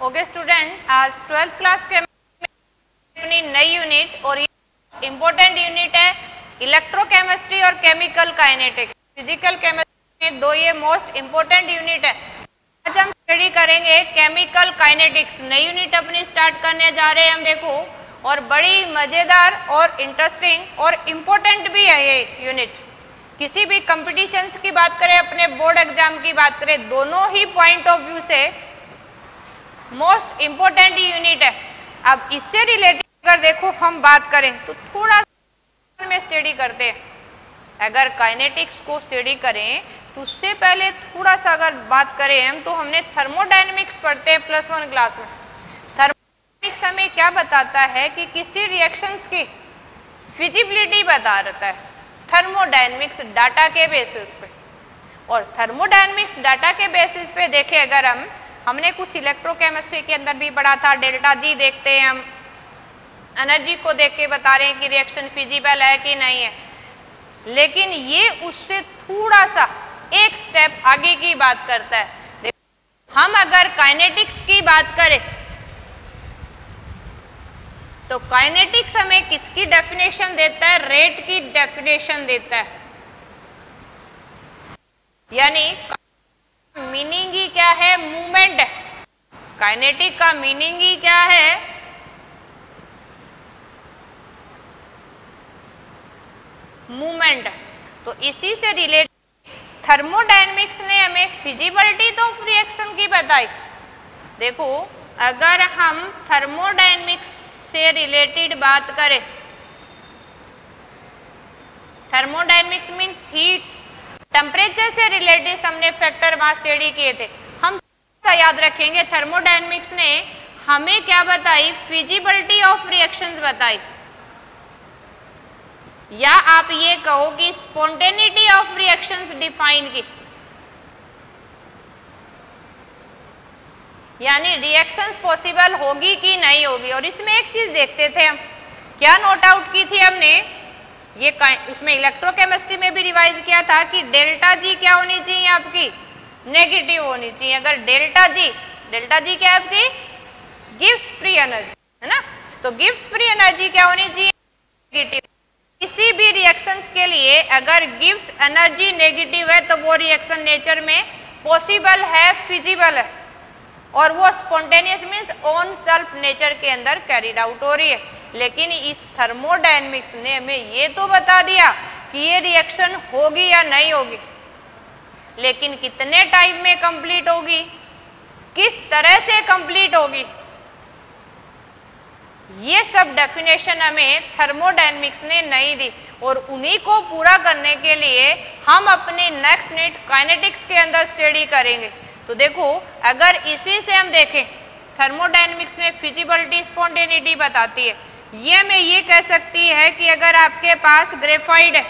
Okay student, आज 12th class के अपनी नई यूनिट और इम्पोर्टेंट यूनिट है इलेक्ट्रोकेमिस्ट्री और केमिकल काइनेटिक्स। फिजिकल केमिस्ट्री में दो ये मोस्ट इम्पोर्टेंट यूनिट है। आज हम स्टडी करेंगे केमिकल काइनेटिक्स। नई यूनिट अपनी स्टार्ट करने जा रहे हैं हम, देखो, और बड़ी मजेदार और इंटरेस्टिंग और इम्पोर्टेंट भी है ये यूनिट। किसी भी कंपटीशंस की बात करें, अपने बोर्ड एग्जाम की बात करें, दोनों ही पॉइंट ऑफ व्यू से मोस्ट इम्पोर्टेंट यूनिट है। अब इससे रिलेटेड अगर देखो हम बात करें तो थोड़ा में स्टडी करते हैं। अगर काइनेटिक्स को स्टडी करें तो उससे पहले थोड़ा सा अगर बात करें हम, तो हमने थर्मोडायनेमिक्स पढ़ते हैं +1 क्लास में। थर्मोडायनेमिक्स हमें क्या बताता है कि किसी रिएक्शंस की फिजिबिलिटी बता रहता है थर्मोडायनेमिक्स डाटा के बेसिस पे। और थर्मोडायनेमिक्स डाटा के बेसिस पे देखें अगर हमने कुछ इलेक्ट्रोकेमिस्ट्री के अंदर भी पढ़ा था, डेल्टा जी देखते हैं हम, एनर्जी को देख के बता रहे हैं कि रिएक्शन फिजिबल है कि नहीं है। लेकिन ये उससे थोड़ा सा एक स्टेप आगे की बात करता है। हम अगर काइनेटिक्स की बात करें तो काइनेटिक्स हमें किसकी डेफिनेशन देता है? रेट की डेफिनेशन देता है। यानी मीनिंग ही क्या है? मूवमेंट है। काइनेटिक का मीनिंग ही क्या है? मूवमेंट। तो इसी से रिलेटेड थर्मोडायनेमिक्स ने हमें फिजिबिलिटी तो रिएक्शन की बताई। देखो, अगर हम थर्मोडायनेमिक्स से रिलेटेड बात करें, थर्मोडायनेमिक्स मीन्स हीट्स, टेम्परेचर से रिलेटेड हमने फैक्टर वहां स्टडी किए थे। हम याद रखेंगे थर्मोडायनेमिक्स ने हमें क्या बताई? फिजिबिलिटी ऑफ रिएक्शंस बताई, या आप ये कहो कि स्पॉन्टेनिटी ऑफ रिएक्शंस डिफाइन की। यानी रिएक्शंस पॉसिबल होगी कि नहीं होगी। और इसमें एक चीज देखते थे हम, क्या नोट आउट की थी हमने, ये उसमें इलेक्ट्रोकेमिस्ट्री में भी रिवाइज किया था कि डेल्टा जी क्या होनी चाहिए? आपकी नेगेटिव होनी चाहिए। अगर डेल्टा जी क्या है आपकी? गिव्स फ्री एनर्जी, है ना? तो गिव्स फ्री एनर्जी क्या होनी चाहिए? नेगेटिव। किसी भी रिएक्शंस के लिए अगर गिव्स एनर्जी नेगेटिव है तो वो रिएक्शन नेचर में पॉसिबल है, फिजिबल है, और वो spontaneous means on self nature के अंदर कैरिड आउट हो रही है। लेकिन इस थर्मोडायनेमिक्स ने हमें ये तो बता दिया कि ये रिएक्शन होगी या नहीं होगी, लेकिन कितने टाइम में कंप्लीट होगी, किस तरह से कंप्लीट होगी, ये सब डेफिनेशन हमें थर्मोडायनेमिक्स ने नहीं दी। और उन्हीं को पूरा करने के लिए हम अपने नेक्स्ट यूनिट काइनेटिक्स के अंदर स्टडी करेंगे। तो देखो, अगर इसी से हम देखें, थर्मोडायनेमिक्स में फिजिबिलिटी, स्पॉन्टेनिटी बताती है। ये मैं ये कह सकती है कि अगर आपके पास ग्रेफाइट है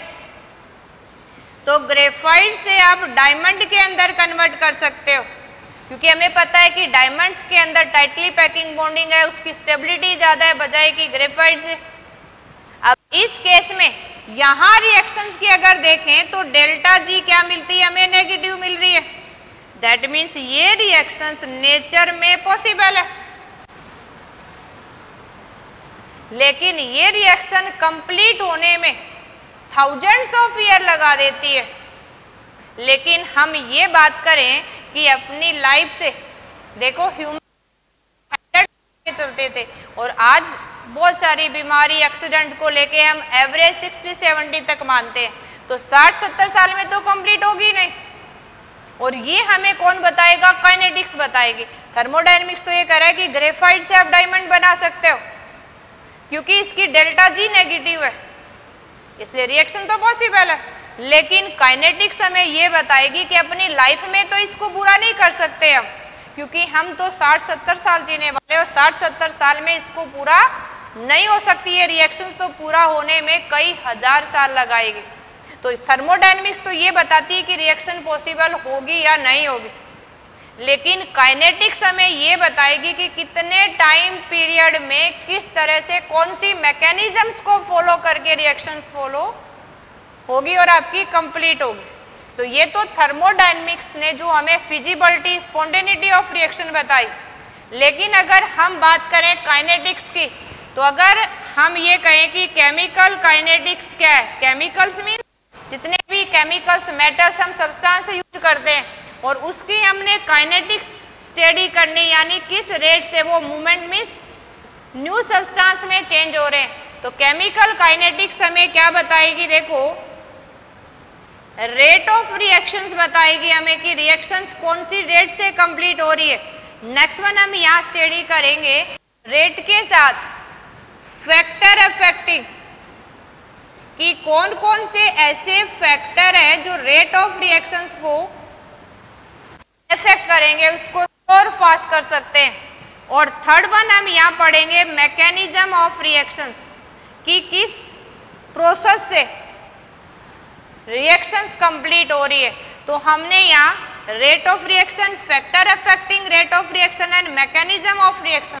तो ग्रेफाइट से आप डायमंड के अंदर कन्वर्ट कर सकते हो, क्योंकि हमें पता है कि डायमंड्स के अंदर टाइटली पैकिंग बॉन्डिंग है, उसकी स्टेबिलिटी ज्यादा है बजाय कि ग्रेफाइट से। अब इस केस में यहां रिएक्शंस की अगर देखें तो डेल्टा जी क्या मिलती है? हमें नेगेटिव मिल रही है। दैट मीन्स ये रिएक्शंस नेचर में पॉसिबल है, लेकिन ये रिएक्शन कंप्लीट होने में थाउजेंड्स ऑफ ईयर लगा देती है। लेकिन हम ये बात करें कि अपनी लाइफ से देखो, ह्यूमन चलते थे और आज बहुत सारी बीमारी, एक्सीडेंट को लेके हम एवरेज 60-70 तक मानते हैं, तो 60-70 साल में तो कंप्लीट होगी नहीं। और ये हमें कौन बताएगा? काइनेटिक्स बताएगी। थर्मोडायनेमिक्स तो ये कह रहा है कि ग्रेफाइट से आप डायमंड बना सकते हो, क्योंकि इसकी डेल्टा जी नेगेटिव है, इसलिए रिएक्शन तो पॉसिबल है। लेकिन काइनेटिक्स हमें ये बताएगी कि अपनी लाइफ में तो इसको पूरा नहीं कर सकते हम, क्योंकि हम तो 60-70 साल जीने वाले, और 60-70 साल में इसको पूरा नहीं हो सकती है। रिएक्शन तो पूरा होने में कई हजार साल लगाएगी। तो थर्मोडायनेमिक्स तो ये बताती है कि रिएक्शन पॉसिबल होगी या नहीं होगी, लेकिन काइनेटिक्स हमें ये बताएगी कि कितने टाइम पीरियड में किस तरह से कौन सी मैकेनिज्म्स को फॉलो करके रिएक्शंस फॉलो होगी और आपकी कंप्लीट होगी। तो ये तो थर्मोडायनेमिक्स ने जो हमें फिजिबिलिटी, स्पॉन्टेनिटी ऑफ रिएक्शन बताई, लेकिन अगर हम बात करें काइनेटिक्स की, तो अगर हम ये कहें कि केमिकल काइनेटिक्स क्या है, केमिकल्स मीन जितने भी केमिकल्स मेटल्स हम सब्सटेंस यूज करते हैं और उसकी हमने काइनेटिक्स स्टडी करनी, यानी किस रेट से वो मूवमेंट मीन्स न्यू सब्सटेंस में चेंज हो रहे हैं, तो केमिकल काइनेटिक्स हमें क्या बताएगी, देखो रेट ऑफ रिएक्शंस बताएगी हमें कि रिएक्शंस कौन सी रेट से कंप्लीट हो रही है। नेक्स्ट वन हम यहाँ स्टडी करेंगे रेट के साथ फैक्टर अफेक्टिंग, कि कौन कौन से ऐसे फैक्टर हैं जो रेट ऑफ रिएक्शंस को अफेक्ट करेंगे, उसको और फास्ट कर सकते हैं। और थर्ड वन हम यहाँ पढ़ेंगे मैकेनिज्म ऑफ रिएक्शंस, कि किस प्रोसेस से रिएक्शंस कंप्लीट हो रही है। तो हमने यहाँ rate of reaction, factor affecting rate of reaction and mechanism of reaction,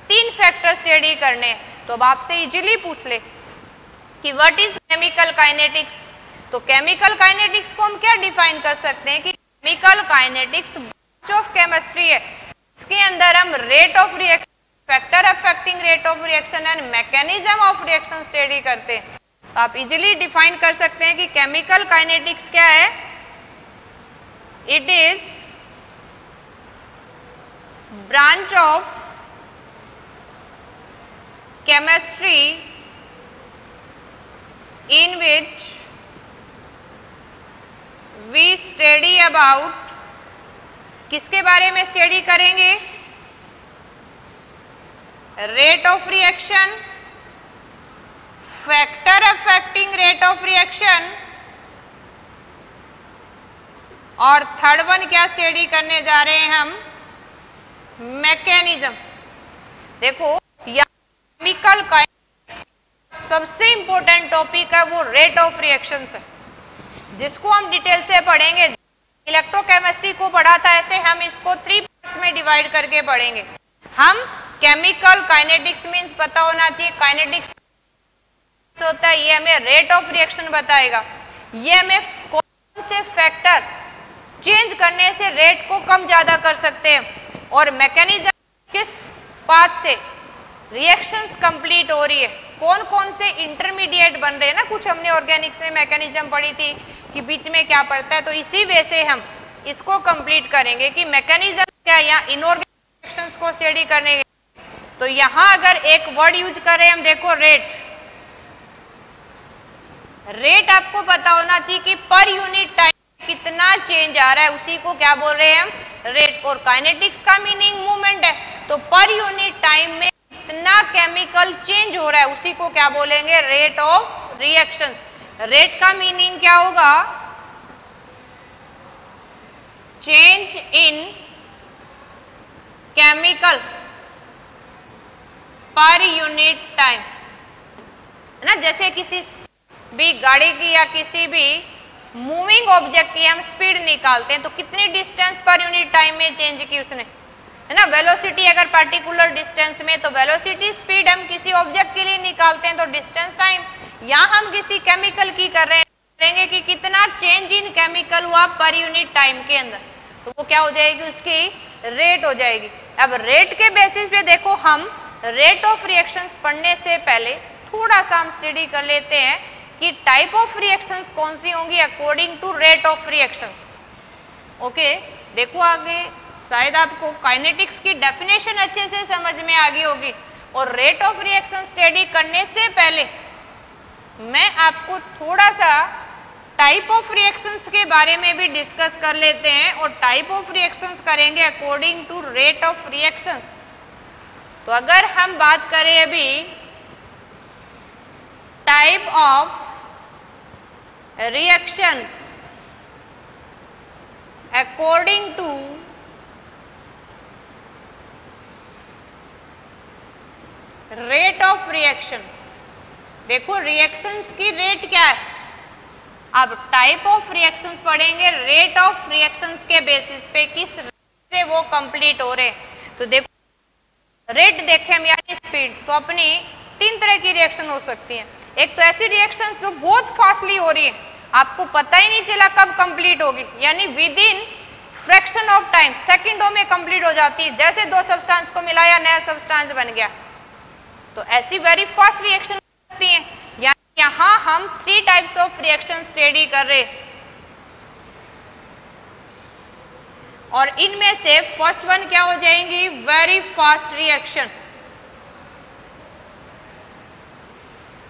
3 factor study करने हैं। तो अब आपसे इजीली पूछ ले कि व्हाट इज केमिकल काइनेटिक्स, तो केमिकल काइनेटिक्स को हम क्या डिफाइन कर सकते हैं कि chemical kinetics branch of chemistry है, इसके अंदर हम rate of reaction, factor affecting rate of reaction and mechanism of reaction study करते हैं। तो आप इजीली डिफाइन कर सकते हैं कि केमिकल काइनेटिक्स क्या है, it is branch of chemistry in which we study about, किसके बारे में स्टडी करेंगे, rate of reaction, factor affecting rate of reaction, और थर्ड वन क्या स्टडी करने जा रहे हैं हम, मैकेनिज्म। देखो या केमिकल का सबसे इंपॉर्टेंट टॉपिक है वो रेट ऑफ रिएक्शन है, जिसको हम डिटेल से पढ़ेंगे। इलेक्ट्रोकेमिस्ट्री को पढ़ा था ऐसे हम इसको 3 पार्ट्स में डिवाइड करके पढ़ेंगे। हम केमिकल काइनेटिक्स मींस पता होना चाहिए, काइनेटिक्स होता है, ये हमें रेट ऑफ रिएक्शन बताएगा, ये हमें कौन से फैक्टर चेंज करने से रेट को कम ज्यादा कर सकते हैं, और मैकेनिज्म किस पाथ से रिएक्शंस कंप्लीट हो रही है, कौन कौन से इंटरमीडिएट बन रहे हैं ना, कुछ हमने ऑर्गेनिक्स में मैकेनिज्म पढ़ी थी कि बीच में क्या पड़ता है, तो इसी वे से हम इसको कंप्लीट करेंगे कि मैकेनिज्म क्या, यहाँ इनऑर्गेनिक रिएक्शंस को स्टडी करने। तो यहाँ अगर एक वर्ड यूज करें हम, देखो रेट, रेट आपको पता होना चाहिए कि पर यूनिट टाइम कितना चेंज आ रहा है, उसी को क्या बोल रहे हैं हम, रेट। और काइनेटिक्स का मीनिंग मूवमेंट है, तो पर यूनिट टाइम में कितना केमिकल चेंज हो रहा है उसी को क्या बोलेंगे, रेट ऑफ रिएक्शंस। रेट का मीनिंग क्या होगा, change in chemical per unit time, है ना। जैसे किसी भी गाड़ी की या किसी भी मूविंग ऑब्जेक्ट की हम स्पीड निकालते हैं तो कितनी डिस्टेंस पर यूनिट टाइम में चेंज की उसने, है ना। वेलोसिटी अगर पर्टिकुलर डिस्टेंस में, तो वेलोसिटी स्पीड हम किसी ऑब्जेक्ट के लिए निकालते हैं तो डिस्टेंस टाइम। यहाँ हम किसी केमिकल की कर रहे हैं कि कितना चेंज इन केमिकल हुआ पर यूनिट टाइम के अंदर, तो वो क्या हो जाएगी, उसकी रेट हो जाएगी। अब रेट के बेसिस पे देखो हम रेट ऑफ रिएक्शंस पढ़ने से पहले थोड़ा सा हम स्टडी कर लेते हैं कि टाइप ऑफ रिएक्शंस कौन सी होंगी according to rate of reactions. Okay, देखो आगे शायद आपको काइनेटिक्स की डेफिनेशन अच्छे से समझ में आ गई होगी, और रेट ऑफ रिएक्शन स्टडी करने से पहले मैं आपको थोड़ा सा टाइप ऑफ रिएक्शंस के बारे में भी डिस्कस कर लेते हैं, और टाइप ऑफ रिएक्शंस करेंगे according to rate of reactions. तो अगर हम बात करें अभी type of reactions according to rate of reactions, देखो रिएक्शंस की रेट क्या है। अब टाइप ऑफ रिएक्शंस पढ़ेंगे रेट ऑफ रिएक्शंस के बेसिस पे, किस रेट से वो कंप्लीट हो रहे हैं। तो देखो रेट देखें हम यानी स्पीड, तो अपनी 3 तरह की रिएक्शन हो सकती है। एक तो ऐसी रिएक्शन जो बहुत फास्टली हो रही है, आपको पता ही नहीं चला कब कंप्लीट होगी, यानी with in fraction of time, सेकंडों में कंप्लीट हो जाती है। जैसे दो सब्सटेंस को मिलाया नया सब्सटेंस बन गया। तो ऐसी वेरी फास्ट रिएक्शन होती है। यहाँ हम 3 टाइप्स ऑफ रिएक्शन स्टडी कर रहे, और इनमें से फर्स्ट वन क्या हो जाएंगी, वेरी फास्ट रिएक्शन।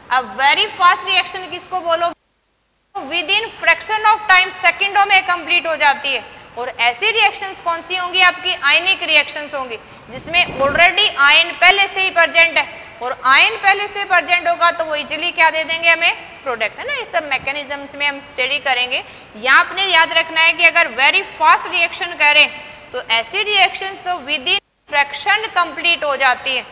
अब वेरी फास्ट रिएक्शन किसको बोलोगे, with in fraction of time, सेकंडों में कंप्लीट हो जाती है। और ऐसी रिएक्शंस कौन सी होंगी, आपकी आयनिक रिएक्शंस होंगी, जिसमें ऑलरेडी आयन पहले से ही प्रेजेंट है। और आयन पहले से प्रेजेंट होगा तो वो इजीली क्या दे देंगे हमें, प्रोडक्ट, है ना। ये सब मैकेनिज्म्स में हम स्टडी करेंगे। यहाँ आपने याद रखना है कि अगर वेरी फास्ट रिएक्शन करें तो ऐसी रिएक्शंस तो विद इन फ्रैक्शन कंप्लीट हो जाती है।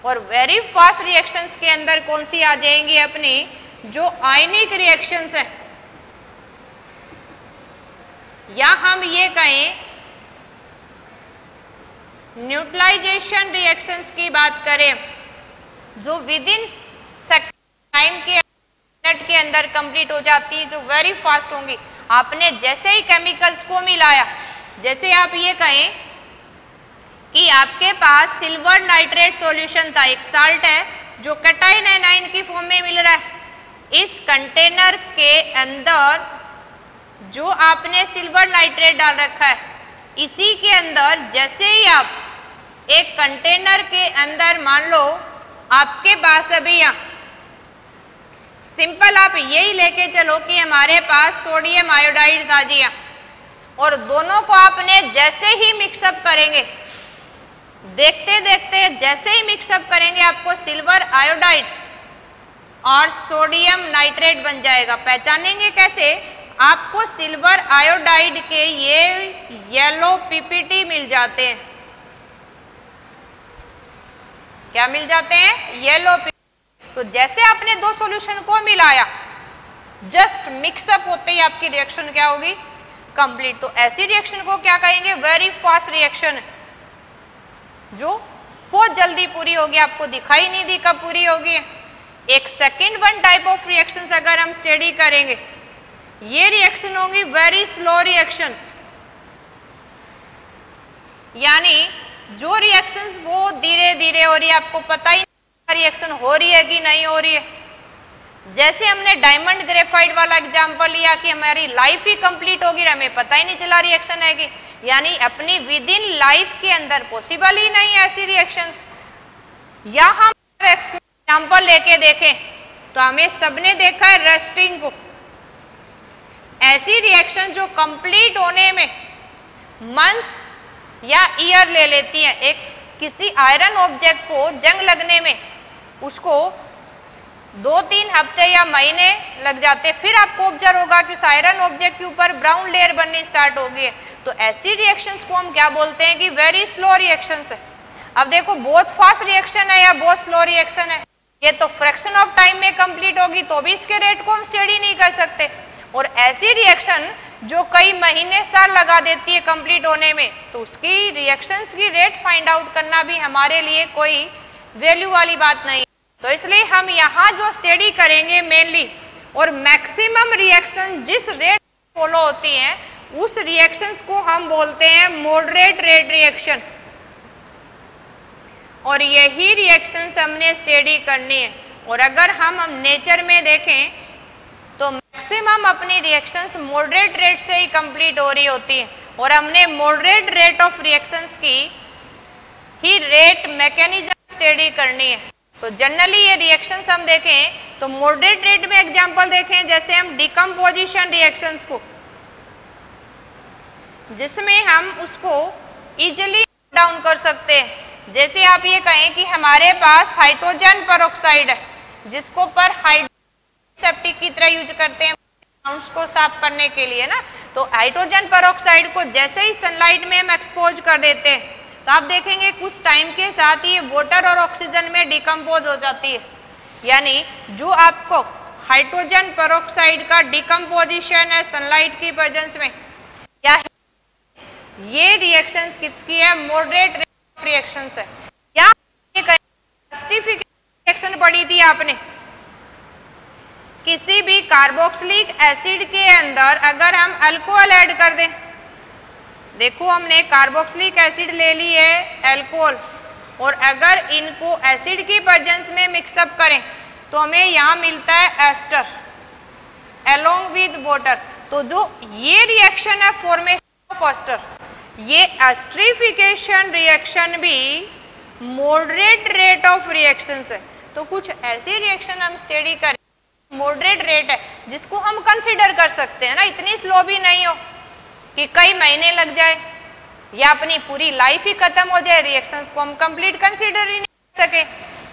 और वेरी फास्ट रिएक्शंस के अंदर कौन सी आ जाएंगी अपनी, जो आयनिक रिएक्शंस है, या हम ये कहें न्यूट्रलाइजेशन रिएक्शंस की बात करें, जो विद इन टाइम के मिनट के अंदर कंप्लीट हो जाती है, जो वेरी फास्ट होंगी। आपने जैसे ही केमिकल्स को मिलाया, जैसे आप ये कहें कि आपके पास सिल्वर नाइट्रेट सॉल्यूशन था, एक साल्ट है जो कैटायन एनायन की फॉर्म में मिल रहा है। इस कंटेनर के अंदर जो आपने सिल्वर नाइट्रेट डाल रखा है, इसी के अंदर जैसे ही आप एक कंटेनर के अंदर, मान लो आपके पास अभी यहाँ सिंपल आप यही लेके चलो कि हमारे पास सोडियम आयोडाइड था जी, और दोनों को आपने जैसे ही मिक्सअप करेंगे, देखते देखते जैसे ही मिक्सअप करेंगे, आपको सिल्वर आयोडाइड और सोडियम नाइट्रेट बन जाएगा। पहचानेंगे कैसे, आपको सिल्वर आयोडाइड के ये येलो पीपीटी मिल जाते हैं। क्या मिल जाते हैं, येलो पीपीटी। तो जैसे आपने दो सॉल्यूशन को मिलाया, जस्ट मिक्सअप होते ही आपकी रिएक्शन क्या होगी, कंप्लीट। तो ऐसी रिएक्शन को क्या कहेंगे, वेरी फास्ट रिएक्शन, जो बहुत जल्दी पूरी होगी, आपको दिखाई नहीं दी कब पूरी होगी। एक second one type of reactions अगर हम स्टडी करेंगे, ये रिएक्शन होंगी वेरी स्लो रिएक्शंस, यानी जो रिएक्शंस वो धीरे धीरे हो रही है, आपको पता ही नहीं रिएक्शन हो रही है कि नहीं हो रही है। जैसे हमने डायमंड ग्रेफाइट वाला एग्जांपल लिया कि हमारी लाइफ ही कंप्लीट होगी, हमें पता ही नहीं चला रिएक्शन है कि, यानी अपनी विद इन लाइफ के अंदर पॉसिबल ही नहीं है ऐसी रिएक्शंस। या हम एग्जांपल लेके देखें तो हमें सबने देखा है रस्टिंग को, ऐसी रिएक्शन जो कंप्लीट होने में मंथ या ईयर ले लेती है। एक किसी आयरन ऑब्जेक्ट को जंग लगने में उसको 2-3 हफ्ते या महीने लग जाते, फिर आपको ऑब्जर्व होगा कि उस आयरन ऑब्जेक्ट के ऊपर ब्राउन लेयर बननी स्टार्ट हो गई है। तो ऐसी रिएक्शंस को हम क्या बोलते हैं कि वेरी स्लो रिएक्शंस है। अब देखो बहुत फास्ट रिएक्शन है या बहुत स्लो रिएक्शन है, ये तो फ्रैक्शन ऑफ टाइम में कंप्लीट होगी, तो भी इसके रेट को हम स्टडी नहीं कर सकते। और ऐसी रिएक्शन जो कई महीने साल लगा देती है कंप्लीट होने में, तो उसकी रिएक्शंस की रेट फाइंड आउट करना भी हमारे लिए कोई वैल्यू वाली बात नहीं। तो इसलिए हम यहाँ जो स्टडी करेंगे मेनली, और मैक्सिमम रिएक्शन जिस रेट फॉलो होती हैं, उस रिएक्शंस को हम बोलते हैं मॉडरेट रेट रिएक्शन। और यही रिएक्शंस हमने स्टडी करनी है। और अगर हम नेचर में देखें तो मैक्सिमम अपनी रिएक्शंस मॉडरेट रेट से ही कंप्लीट हो रही होती है। और हमने मॉडरेट रेट ऑफ रिएक्शंस की ही रेट मैकेनिज्म स्टडी करनी है। तो जनरली ये रिएक्शंस हम देखें तो मॉडरेट रेट में एग्जांपल देखें, जैसे हम डिकम्पोजिशन रिएक्शंस को, जिसमें हम उसको इजीली डाउन कर सकते हैं। जैसे आप ये कहें कि हमारे पास हाइड्रोजन पेरोक्साइड है, जिसको पर सेप्टिक की तरह यूज करते हैं को साफ करने के लिए ना। तो हाइड्रोजन पेरोक्साइड को जैसे ही सनलाइट में हम एक्सपोज कर देते हैं, तो आप देखेंगे कुछ टाइम के साथ ही वाटर और ऑक्सीजन में डिकम्पोज हो जाती है। यानी जो आपको हाइड्रोजन पेरोक्साइड का डिकम्पोजिशन है सनलाइट की प्रेजेंस में, या ये रिएक्शंस किसकी है, मॉडरेट रिएक्शंस है। या रिएक्शन पढ़ी थी आपने, किसी भी कार्बोक्सिलिक एसिड के अंदर अगर हम अल्कोहल ऐड कर दें, देखो हमने कार्बोक्सिलिक एसिड ले ली है अल्कोहल, और अगर इनको एसिड की प्रेजेंस में मिक्सअप करें तो हमें यहाँ मिलता है एस्टर अलोंग विद वाटर। तो जो ये रिएक्शन है फॉर्मेशन ऑफ एस्टर, ये एस्टरिफिकेशन रिएक्शन भी मॉडरेट रेट ऑफ रिएक्शंस है। तो कुछ ऐसी रिएक्शन हम स्टडी करें मॉडरेट रेट है जिसको हम कंसीडर कर सकते हैं ना, इतनी स्लो भी नहीं हो कि कई महीने लग जाए या अपनी पूरी लाइफ ही खत्म हो जाए, रिएक्शंस को हम कंप्लीट कंसीडर ही नहीं कर सके,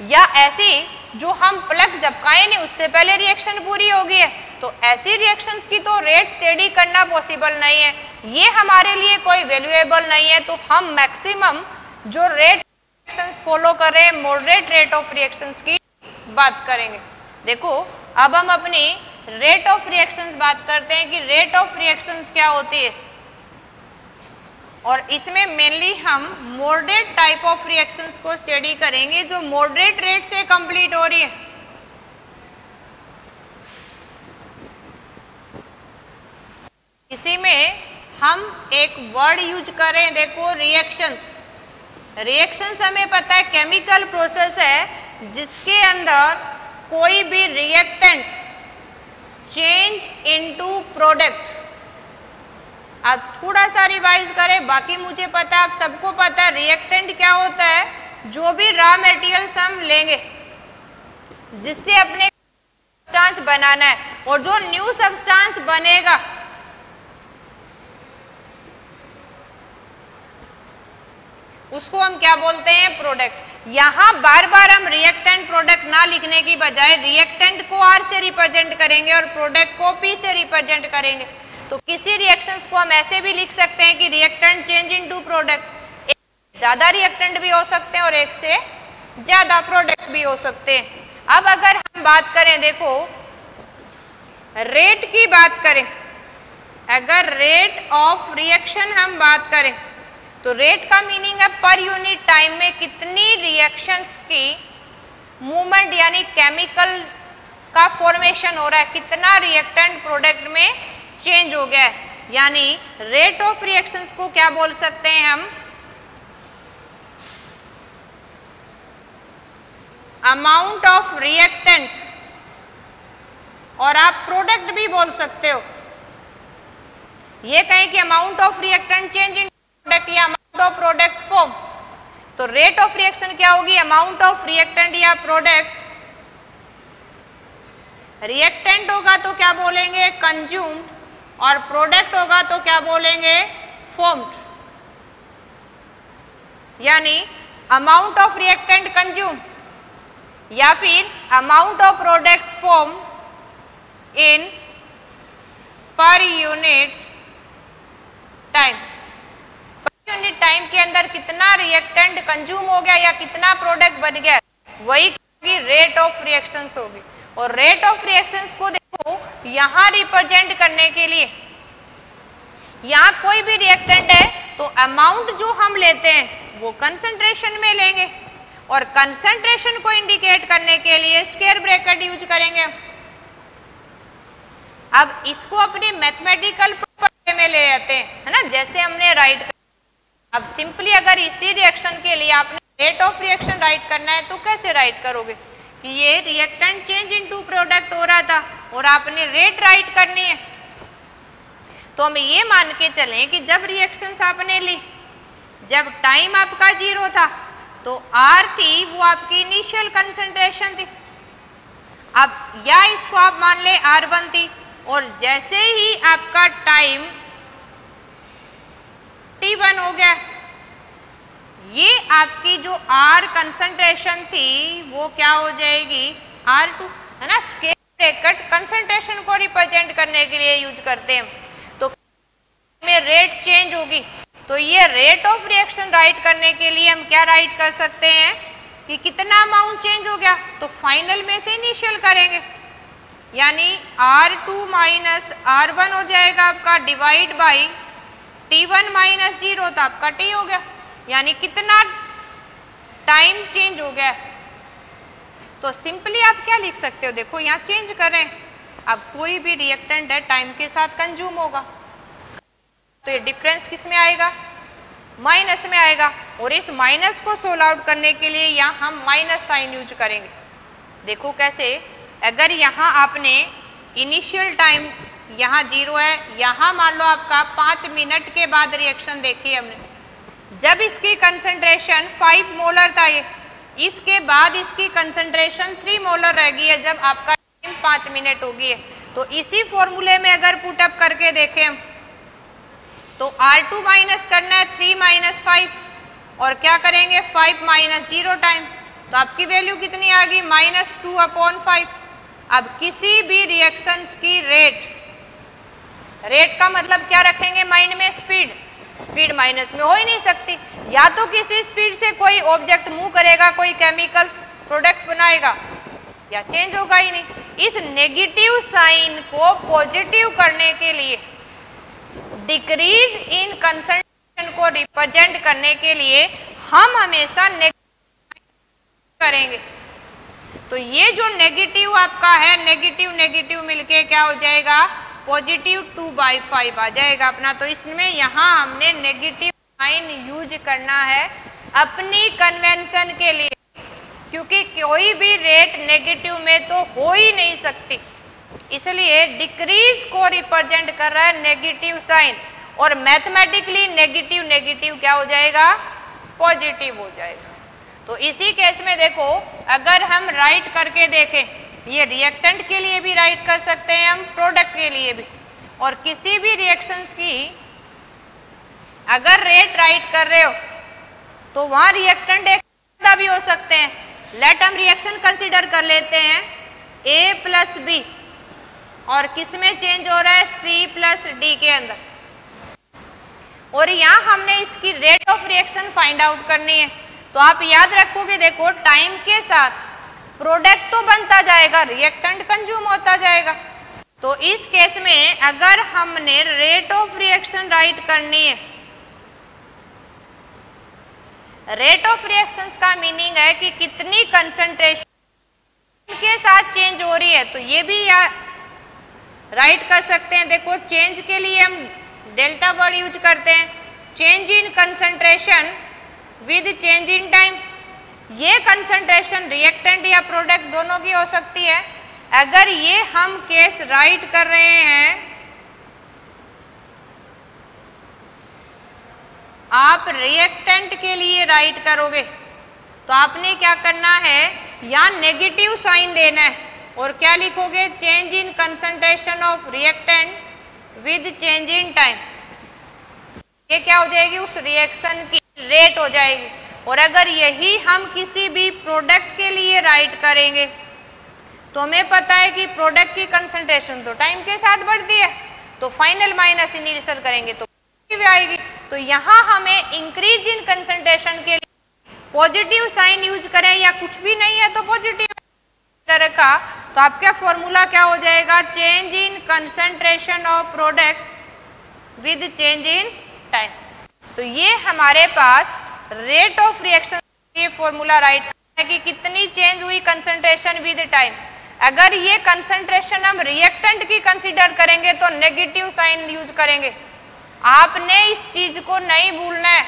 या ऐसी जो हम प्लग झपकाए नहीं उससे पहले रिएक्शन पूरी हो गई है। तो ऐसी रिएक्शंस की तो रेट स्टडी करना पॉसिबल नहीं है, ये हमारे लिए कोई वैल्यूएबल नहीं है। तो हम मैक्सिमम जो रेट रिएक्शंस फॉलो कर रहे हैं मॉडरेट रेट ऑफ रिएक्शंस की बात करेंगे। देखो अब हम अपनी रेट ऑफ रिएक्शंस बात करते हैं कि रेट ऑफ रिएक्शंस क्या होती है, और इसमें मेनली हम मॉडरेट टाइप ऑफ रिएक्शंस को स्टडी करेंगे जो मॉडरेट रेट से कंप्लीट हो रही है। इसी में हम एक वर्ड यूज करें, देखो रिएक्शंस। रिएक्शंस हमें पता है केमिकल प्रोसेस है जिसके अंदर कोई भी रिएक्टेंट चेंज इनटू प्रोडक्ट। अब थोड़ा सा रिवाइज करें, बाकी मुझे पता है आप सबको पता है रिएक्टेंट क्या होता है, जो भी रॉ मटेरियल्स हम लेंगे जिससे अपने सब्सटेंस बनाना है, और जो न्यू सब्सटेंस बनेगा उसको हम क्या बोलते हैं, प्रोडक्ट। यहाँ बार बार हम रिएक्टेंट प्रोडक्ट ना लिखने की बजाय रिएक्टेंट को R से रिप्रेजेंट करेंगे और प्रोडक्ट को P से रिप्रेजेंट करेंगे। तो किसी रिएक्शंस को हम ऐसे भी लिख सकते हैं कि रिएक्टेंट चेंज इनटू प्रोडक्ट, एक से ज्यादा रिएक्टेंट भी हो सकते हैं और एक से ज्यादा प्रोडक्ट भी हो सकते हैं। अब अगर हम बात करें, देखो रेट की बात करें, अगर रेट ऑफ रिएक्शन हम बात करें तो रेट का मीनिंग है पर यूनिट टाइम में कितनी रिएक्शंस की मूवमेंट यानी केमिकल का फॉर्मेशन हो रहा है, कितना रिएक्टेंट प्रोडक्ट में चेंज हो गया है, यानी रेट ऑफ रिएक्शंस को क्या बोल सकते हैं हम, अमाउंट ऑफ रिएक्टेंट, और आप प्रोडक्ट भी बोल सकते हो। ये कहें कि amount of reactant change in product या अमाउंट ऑफ प्रोडक्ट फॉर्म, तो रेट ऑफ रिएक्शन क्या होगी, अमाउंट ऑफ रिएक्टेंट या प्रोडक्ट। रिएक्टेंट होगा तो क्या बोलेंगे, कंज्यूम्ड, और प्रोडक्ट होगा तो क्या बोलेंगे, फॉर्म्ड। यानी अमाउंट ऑफ रिएक्टेंट कंज्यूम या फिर amount of product form in per unit time. Per unit time के अंदर कितना रिएक्टेंट कंज्यूम हो गया या कितना प्रोडक्ट बन गया, वही रेट ऑफ रिएक्शंस होगी। और रेट ऑफ रिएक्शंस को देखो यहां रिप्रेजेंट करने के लिए, यहां कोई भी रिएक्टेंट है तो अमाउंट जो हम लेते हैं वो कंसंट्रेशन में लेंगे, और कंसंट्रेशन को इंडिकेट करने के लिए स्क्वायर ब्रैकेट यूज करेंगे। अब इसको अपनी मैथमेटिकल प्रॉपर्टी में ले आते हैं, है ना, जैसे हमने राइट किया। अब सिंपली अगर इसी रिएक्शन के लिए आपने रेट ऑफ रिएक्शन राइट करना है तो कैसे राइट करोगे कि ये रिएक्टेंट चेंज इनटू प्रोडक्ट हो रहा था और आपने रेट राइट करनी है। तो हम ये मान के चलें कि जब रिएक्शंस आपने ली, जब टाइम आपका 0 था तो R थी वो आपकी इनिशियल कंसंट्रेशन थी। अब या इसको आप मान ले R1 थी, और जैसे ही आपका टाइम T1 हो गया, ये आपकी जो R कंसंट्रेशन थी वो क्या हो जाएगी, R2, है ना। स्क्वायर ब्रैकेट कंसंट्रेशन को रिप्रेजेंट करने के लिए यूज करते हैं। तो में रेट चेंज होगी, तो ये रेट ऑफ रिएक्शन राइट करने के लिए हम क्या राइट कर सकते हैं कि कितना अमाउंट चेंज हो गया, तो फाइनल में से इनिशियल करेंगे, यानी R2 माइनस R1 हो जाएगा आपका डिवाइड बाई T1 माइनस 0, तो आपका T हो गया, यानी कितना टाइम चेंज हो गया। तो सिंपली आप क्या लिख सकते हो, देखो यहाँ चेंज करें, अब कोई भी रिएक्टेंट है टाइम के साथ कंज्यूम होगा, तो ये डिफरेंस किस में आएगा, माइनस में आएगा। और इस माइनस को सोल्व आउट करने के लिए यहाँ हम माइनस साइन यूज करेंगे। देखो कैसे, अगर यहाँ आपने इनिशियल टाइम यहाँ 0 है, यहाँ मान लो आपका 5 मिनट के बाद रिएक्शन देखी हमने, जब इसकी कंसंट्रेशन 5 मोलर था ये, इसके बाद इसकी कंसंट्रेशन 3 मोलर रह गई है जब आपका टाइम 5 मिनट हो गई है। तो इसी फॉर्मूले में अगर पुटअप करके देखें हम, तो R2 माइनस करना है 3 माइनस 5 और क्या करेंगे 5 माइनस 0 टाइम, तो आपकी वैल्यू कितनी आ गई -2/5। अब किसी भी रिएक्शंस की रेट का मतलब क्या रखेंगे माइंड में, स्पीड माइनस में हो ही नहीं सकती। या तो किसी स्पीड से कोई ऑब्जेक्ट मूव करेगा, कोई केमिकल प्रोडक्ट बनाएगा, या चेंज होगा ही नहीं। इस नेगेटिव साइन को पॉजिटिव करने के लिए, डिक्रीज इन कंसंट्रेशन को रिप्रेजेंट करने के लिए हम हमेशा नेगेटिव करेंगे। तो ये जो नेगेटिव आपका है, नेगेटिव मिलके क्या हो जाएगा, पॉजिटिव 2/5 आ जाएगा अपना। तो इसमें यहाँ हमने नेगेटिव साइन यूज करना है अपनी कन्वेंशन के लिए, क्योंकि कोई भी रेट नेगेटिव में तो हो ही नहीं सकती, इसलिए डिक्रीज को रिप्रेजेंट कर रहा है नेगेटिव साइन, और मैथमेटिकली नेगेटिव क्या हो जाएगा, पॉजिटिव हो जाएगा। तो इसी केस में देखो, अगर हम राइट करके देखें, ये रिएक्टेंट के लिए भी राइट कर सकते हैं हम, प्रोडक्ट के लिए भी, और किसी भी रिएक्शंस की अगर रेट राइट कर रहे हो तो वहां रिएक्टेंट एक भी हो सकते हैं। लेट हम रिएक्शन कंसीडर कर लेते हैं A + B, और किस में चेंज हो रहा है, C + D के अंदर, और यहाँ हमने इसकी rate of reaction find out करनी है। तो आप याद रखोगे, देखो टाइम के साथ प्रोडक्ट तो बनता जाएगा, रिएक्टेंट कंज्यूम होता जाएगा। तो इस केस में अगर हमने रेट ऑफ रिएक्शन राइट करनी है, रेट ऑफ रिएक्शंस का मीनिंग है कि कितनी कंसंट्रेशन के साथ चेंज हो रही है, तो ये भी राइट कर सकते हैं। देखो चेंज के लिए हम डेल्टा वर्ड यूज करते हैं, change in concentration with change in time. ये कंसंट्रेशन रिएक्टेंट या प्रोडक्ट दोनों की हो सकती है। अगर ये हम केस राइट कर रहे हैं, आप रिएक्टेंट के लिए राइट करोगे तो आपने क्या करना है, या नेगेटिव साइन देना है और क्या लिखोगे, change in concentration of reactant with change in time. ये क्या हो जाएगी, उस रिएक्शन की रेट हो जाएगी। और अगर यही हम किसी भी प्रोडक्ट के लिए राइट करेंगे तो हमें पता है कि प्रोडक्ट की कंसंट्रेशन तो टाइम के साथ बढ़ती है, तो फाइनल माइनस इनिशियल करेंगे तो आएगी। तो यहाँ हमें इंक्रीज इन कंसंट्रेशन के लिए पॉजिटिव साइन यूज करें, या कुछ भी नहीं है तो पॉजिटिव तरह का, तो आपका फॉर्मूला क्या हो जाएगा, change in concentration of product with change in time. तो ये हमारे पास रेट ऑफ रिएक्शन ये फॉर्मूला राइट है कि कितनी चेंज हुई कंसंट्रेशन विद टाइम। अगर ये कंसंट्रेशन हम रिएक्टेंट की कंसीडर करेंगे तो नेगेटिव साइन यूज करेंगे। आपने इस चीज को नहीं भूलना है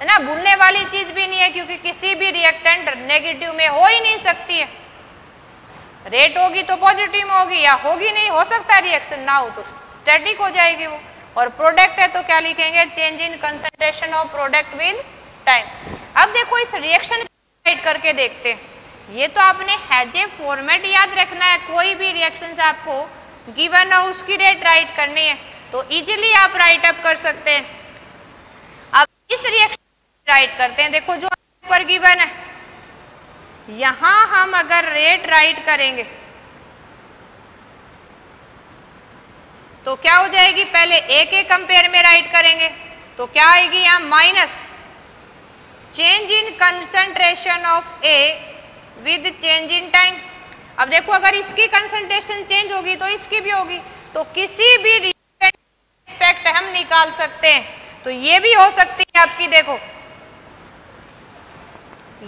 ना, भूलने वाली चीज भी नहीं है, क्योंकि किसी भी रिएक्टेंट नेगेटिव में हो ही नहीं सकती है। रेट होगी तो पॉजिटिव में होगी, या होगी नहीं, हो सकता है रिएक्शन ना हो तो स्टैटिक हो जाएगी वो। और प्रोडक्ट है तो क्या लिखेंगे, change in concentration of product with time. अब देखो इस रिएक्शन राइट करके देखते हैं। ये तो आपने हैज ए फॉर्मेट याद रखना है, कोई भी रिएक्शन आपको गिवन हो उसकी रेट राइट करनी है तो इजीली आप राइट अप कर सकते हैं। अब इस रिएक्शन राइट करते हैं, देखो जो ऊपर गिवन है, यहां हम अगर रेट राइट करेंगे तो क्या हो जाएगी, पहले ए के कंपेयर में राइट करेंगे तो क्या आएगी, यहाँ minus change in concentration of A with change in time. अब देखो अगर इसकी कंसंट्रेशन चेंज होगी तो इसकी भी होगी, तो किसी भी रिएक्टेंट हम निकाल सकते हैं। तो ये भी हो सकती है आपकी, देखो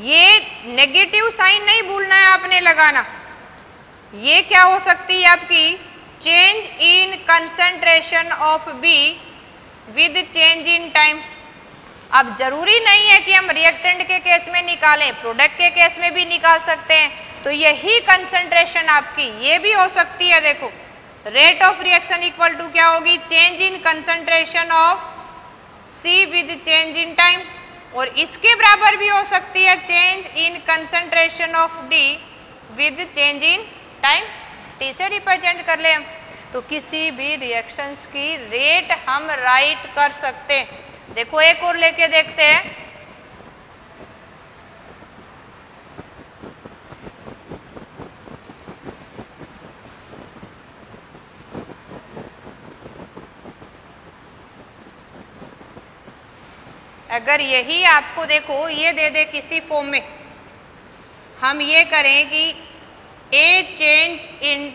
ये नेगेटिव साइन नहीं भूलना है आपने लगाना। ये क्या हो सकती है आपकी, change in concentration of be with change in time. अब जरूरी नहीं है कि हम रिएक्टेंट के केस में निकालें, प्रोडक्ट के केस में भी निकाल सकते हैं। तो यही कंसंट्रेशन आपकी ये भी हो सकती है। देखो rate of reaction equal to क्या होगी, change in concentration of C with change in time, और इसके बराबर भी हो सकती है change in concentration of D with change in time. T से रिप्रेजेंट कर ले हम, तो किसी भी रिएक्शंस की रेट हम राइट कर सकते हैं। देखो एक और लेके देखते हैं। अगर यही आपको देखो ये दे दे किसी फॉर्म में, हम ये करें कि ए चेंज इन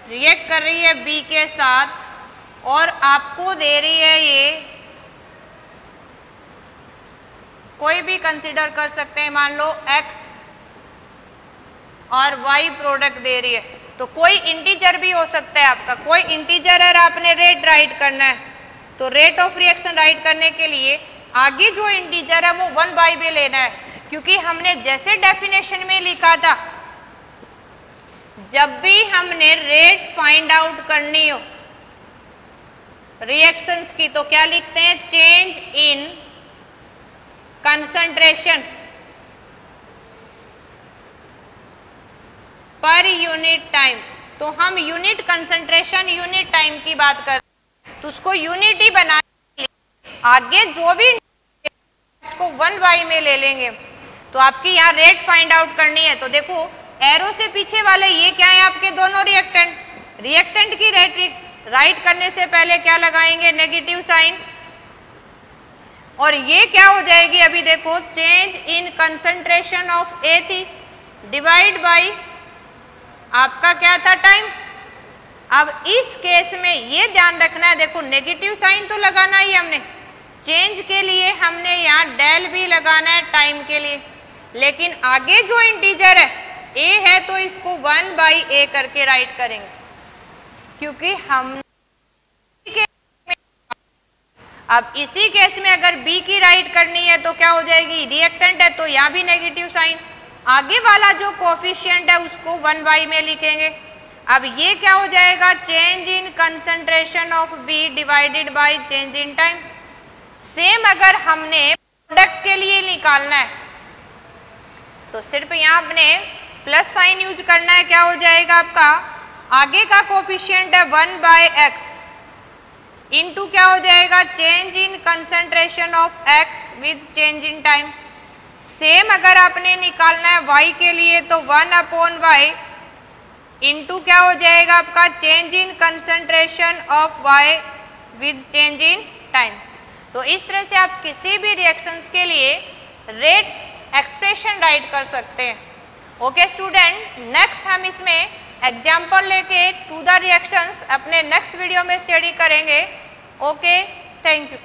रिएक्ट कर रही है बी के साथ और आपको दे रही है ये, कोई भी कंसीडर कर सकते हैं, मान लो x और y प्रोडक्ट दे रही है, तो कोई इंटीजर भी हो सकता है आपका, कोई इंटीजर है, आपने रेट राइट करना है। तो रेट ऑफ रिएक्शन राइट करने के लिए आगे जो इंटीजर है वो 1/b में लेना है, क्योंकि हमने जैसे डेफिनेशन में लिखा था, जब भी हमने रेट फाइंड आउट करनी हो रिएक्शंस की तो क्या लिखते हैं, change in concentration per unit time. तो हम यूनिट कंसंट्रेशन यूनिट टाइम की बात कर रहे हैं, तो उसको यूनिट ही बनाने के लिए आगे जो भी इसको 1/b में ले लेंगे। तो आपकी यहाँ रेट फाइंड आउट करनी है, तो देखो एरो से पीछे वाले ये क्या है, आपके दोनों रिएक्टेंट, रिएक्टेंट की रेट राइट करने से पहले क्या लगाएंगे, नेगेटिव साइन, और ये क्या हो जाएगी, अभी देखो चेंज इन कंसंट्रेशन ऑफ ए थी डिवाइड बाय आपका क्या था, टाइम। अब इस केस में ये ध्यान रखना है, देखो नेगेटिव साइन तो लगाना ही हमने, चेंज के लिए हमने यहाँ डेल भी लगाना है टाइम के लिए, लेकिन आगे जो इंटीजर है ए है तो इसको 1/a करके राइट करेंगे, क्योंकि हम अब इसी केस में अगर b की राइट करनी है तो क्या हो जाएगी, रिएक्टेंट है तो यहाँ भी नेगेटिव साइन, आगे वाला जो कोफिशिएंट है उसको 1/b में लिखेंगे। अब ये क्या हो जाएगा, change in concentration of b divided by change in time. Same अगर हमने प्रोडक्ट के लिए निकालना है तो सिर्फ यहाँ अपने प्लस साइन यूज करना है, क्या हो जाएगा आपका, आगे का कोफिशिएंट है 1/x इनटू क्या हो जाएगा, change in concentration of x with change in time. Same अगर आपने निकालना है y के लिए तो 1/y इनटू क्या हो जाएगा आपका, change in concentration of y with change in time. तो इस तरह से आप किसी भी रिएक्शंस के लिए रेट एक्सप्रेशन राइट कर सकते हैं। ओके स्टूडेंट, नेक्स्ट हम इसमें एग्जाम्पल लेके टू द रिएक्शंस अपने नेक्स्ट वीडियो में स्टडी करेंगे। Okay, thank you.